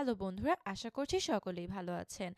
Hello বন্ধুরা, আশা করছি সকলেই ভালো আছেন।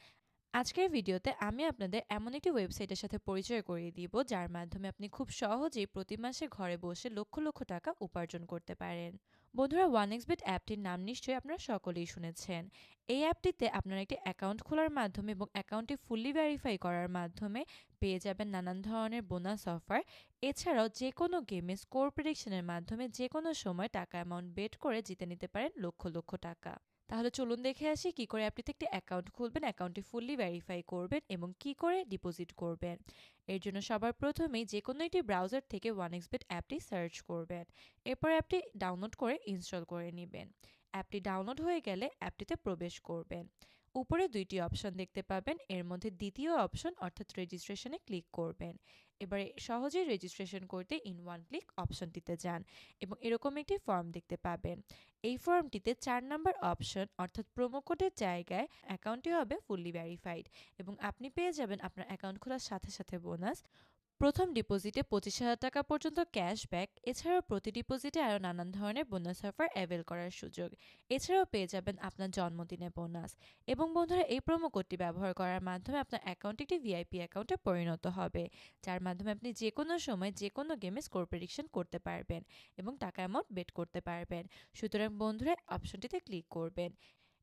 আজকের ভিডিওতে আমি আপনাদের এমন একটি ওয়েবসাইটের সাথে পরিচয় করিয়ে দিব যার মাধ্যমে আপনি খুব সহজেই প্রতি মাসে ঘরে বসে লক্ষ লক্ষ টাকা উপার্জন করতে পারেন। বন্ধুরা, 1xBet অ্যাপটির নাম নিশ্চয়ই আপনারা সকলেই শুনেছেন। এই অ্যাপটিতে আপনারা একটি অ্যাকাউন্ট খোলার মাধ্যমে এবং অ্যাকাউন্টটি ফুললি ভেরিফাই করার মাধ্যমে পেয়ে যাবেন নানান ধরনের বোনাস অফার। এছাড়াও যে কোনো গেমে স্কোর প্রেডিকশনের মাধ্যমে যে কোনো সময় টাকা অ্যামাউন্ট বেট করে জিতে নিতে পারেন লক্ষ লক্ষ টাকা। তাহলে চলুন দেখে আসি কি করে অ্যাপটিতে একটি অ্যাকাউন্ট খুলবেন, অ্যাকাউন্টটি ফুললি ভেরিফাই করবেন এবং কি করে ডিপোজিট করবেন। এর জন্য সবার প্রথমেই যে কোনো একটি ব্রাউজার থেকে 1xBet অ্যাপটি সার্চ করবেন। এরপর অ্যাপটি ডাউনলোড করে ইনস্টল করে নেবেন। অ্যাপটি ডাউনলোড হয়ে গেলে অ্যাপটিতে প্রবেশ করবেন। উপরে দুইটি অপশন দেখতে পাবেন, এর মধ্যে দ্বিতীয় অপশন অর্থাৎ রেজিস্ট্রেশনে ক্লিক করবেন। এবারে সহজেই রেজিস্ট্রেশন করতে ইন ওয়ান ক্লিক অপশনটিতে যান এবং এরকম একটি ফর্ম দেখতে পাবেন। এই ফর্মটিতে ৪ নম্বর অপশন অর্থাৎ প্রোমো কোডের জায়গায় অ্যাকাউন্টটি হবে ফুললি ভেরিফাইড এবং আপনি পেয়ে যাবেন আপনার অ্যাকাউন্ট খোলার সাথে সাথে বোনাস। প্রথম ডিপোজিটে 25,000 টাকা পর্যন্ত ক্যাশব্যাক, এছাড়াও প্রতি ডিপোজিটে আরও নানান ধরনের বোনাস অফার অ্যাভেল করার সুযোগ। এছাড়াও পেয়ে যাবেন আপনার জন্মদিনে বোনাস। এবং বন্ধুরা, এই প্রোমো কোডটি ব্যবহার করার মাধ্যমে আপনার অ্যাকাউন্ট একটি ভিআইপি অ্যাকাউন্টে পরিণত হবে, যার মাধ্যমে আপনি যে কোনো সময় যে কোনো গেমে স্কোর প্রেডিকশন করতে পারবেন এবং টাকা অ্যামাউন্ট বেট করতে পারবেন। সুতরাং বন্ধুরা, অপশনটিতে ক্লিক করবেন।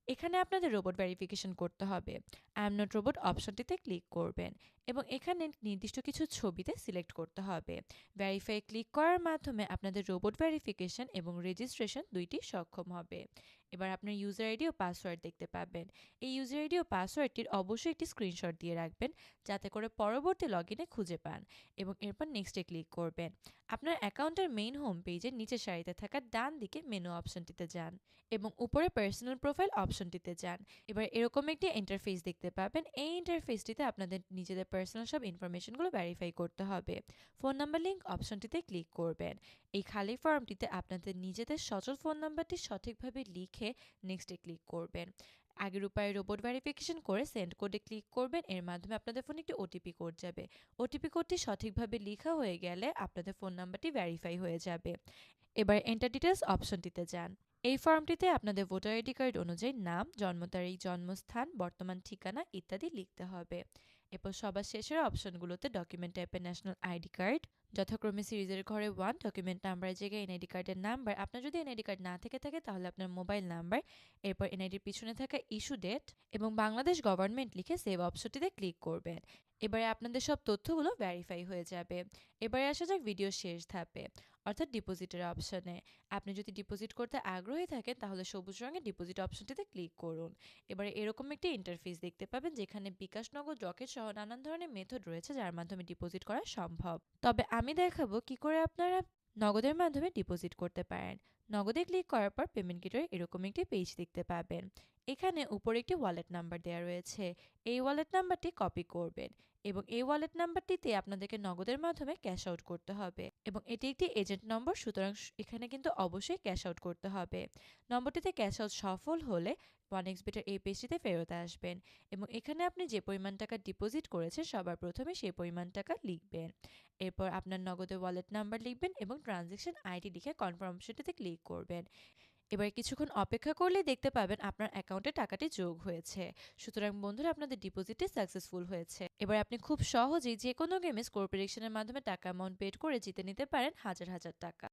এখানে আপনাদের রোবট ভেরিফিকেশন করতে হবে। আই এম নট রোবট অপশনটিতে ক্লিক করবেন এবং এখানে নির্দিষ্ট কিছু ছবিতে সিলেক্ট করতে হবে। ভেরিফাই ক্লিক করার মাধ্যমে আপনাদের রোবট ভেরিফিকেশন এবং রেজিস্ট্রেশন দুইটি সক্ষম হবে। এবার আপনার ইউজার আইডি ও পাসওয়ার্ড দেখতে পাবেন। এই ইউজার আইডি ও পাসওয়ার্ডটির অবশ্যই একটি স্ক্রিনশট দিয়ে রাখবেন, যাতে করে পরবর্তী লগইনে খুঁজে পান এবং এরপর নেক্সটে ক্লিক করবেন। আপনার অ্যাকাউন্টের মেইন হোম পেজের নিচের সারিতে থাকা ডান দিকে মেনু অপশনটিতে যান এবং উপরে পার্সোনাল প্রোফাইল অপশনটিতে যান। এবার এরকম একটি ইন্টারফেস দেখতে পাবেন। এই ইন্টারফেসটিতে আপনাদের নিজেদের পার্সোনাল সব ইনফরমেশনগুলো ভেরিফাই করতে হবে। ফোন নাম্বার লিঙ্ক অপশনটিতে ক্লিক করবেন। এই খালি ফর্মটিতে আপনাদের নিজেদের সচল ফোন নাম্বারটি সঠিকভাবে লিখে নেক্সটে ক্লিক করবেন। আগের উপায়ে রোবট ভেরিফিকেশন করে সেন্ড কোডে ক্লিক করবেন। এর মাধ্যমে আপনাদের ফোনে একটি ওটিপি কোড যাবে। ওটিপি কোডটি সঠিকভাবে লেখা হয়ে গেলে আপনাদের ফোন নাম্বারটি ভেরিফাই হয়ে যাবে। এবার এন্টার ডিটেলস অপশনটিতে যান। এই ফর্মটিতে আপনাদের ভোটার আইডি কার্ড অনুযায়ী নাম, জন্ম তারিখ, জন্মস্থান, বর্তমান ঠিকানা ইত্যাদি লিখতে হবে। এরপর সবার শেষের অপশনগুলোতে ডকুমেন্ট টাইপের ন্যাশনাল আইডি কার্ড, যথাক্রমে সিরিজের ঘরে 1, ডকুমেন্ট নাম্বারের জায়গায় এনআইডি কার্ডের নাম্বার, আপনার যদি এনআইডি কার্ড না থেকে থাকে তাহলে আপনার মোবাইল নাম্বার, এরপর এনআইডির পিছনে থাকা ইস্যু ডেট এবং বাংলাদেশ গভর্নমেন্ট লিখে সেভ অপশনটিতে ক্লিক করবেন। এবারে আপনাদের সব তথ্যগুলো ভেরিফাই হয়ে যাবে। এবারে আসা যাক ভিডিও শেষ ধাপে অর্থাৎ ডিপোজিটের অপশনে। আপনি যদি ডিপোজিট করতে আগ্রহী থাকেন তাহলে সবুজ রঙের ডিপোজিট অপশনটিতে ক্লিক করুন। এবারে এরকম একটি ইন্টারফেস দেখতে পাবেন যেখানে বিকাশ, নগদ, রকেট সহ নানান ধরনের মেথড রয়েছে যার মাধ্যমে ডিপোজিট করা সম্ভব। তবে আমি দেখাবো কি করে আপনারা নগদের মাধ্যমে ডিপোজিট করতে পারেন। নগদে ক্লিক করার পর পেমেন্ট গেটওয়ে এরকম একটি পেজ দেখতে পাবেন। এখানে উপরে একটি ওয়ালেট নাম্বার দেওয়া রয়েছে। এই ওয়ালেট নাম্বারটি কপি করবেন এবং এই ওয়ালেট নাম্বারটিতে আপনাদেরকে নগদের মাধ্যমে ক্যাশ আউট করতে হবে এবং এটি একটি এজেন্ট নম্বর, সুতরাং এখানে কিন্তু অবশ্যই ক্যাশ আউট করতে হবে। নম্বরটিতে ক্যাশ আউট সফল হলে 1xBet এই পেজটিতে ফেরত আসবেন এবং এখানে আপনি যে পরিমাণ টাকা ডিপোজিট করেছেন সবার প্রথমে সেই পরিমাণ টাকা লিখবেন। এরপর আপনার নগদের ওয়ালেট নাম্বার লিখবেন এবং ট্রানজ্যাকশন আইডি লিখে কনফার্ম অপশনটিতে ক্লিক করবেন। এবার কিছুক্ষণ অপেক্ষা করলে দেখতে পাবেন আপনার অ্যাকাউন্টে টাকাটি যোগ হয়েছে। সুতরাং বন্ধুরা, আপনাদের ডিপোজিটটি সাকসেসফুল হয়েছে। এবার আপনি খুব সহজেই যে কোনো গেমে স্কোর প্রেডিকশনের মাধ্যমে টাকা অ্যামাউন্ট বেট করে জিতে নিতে পারেন হাজার হাজার টাকা।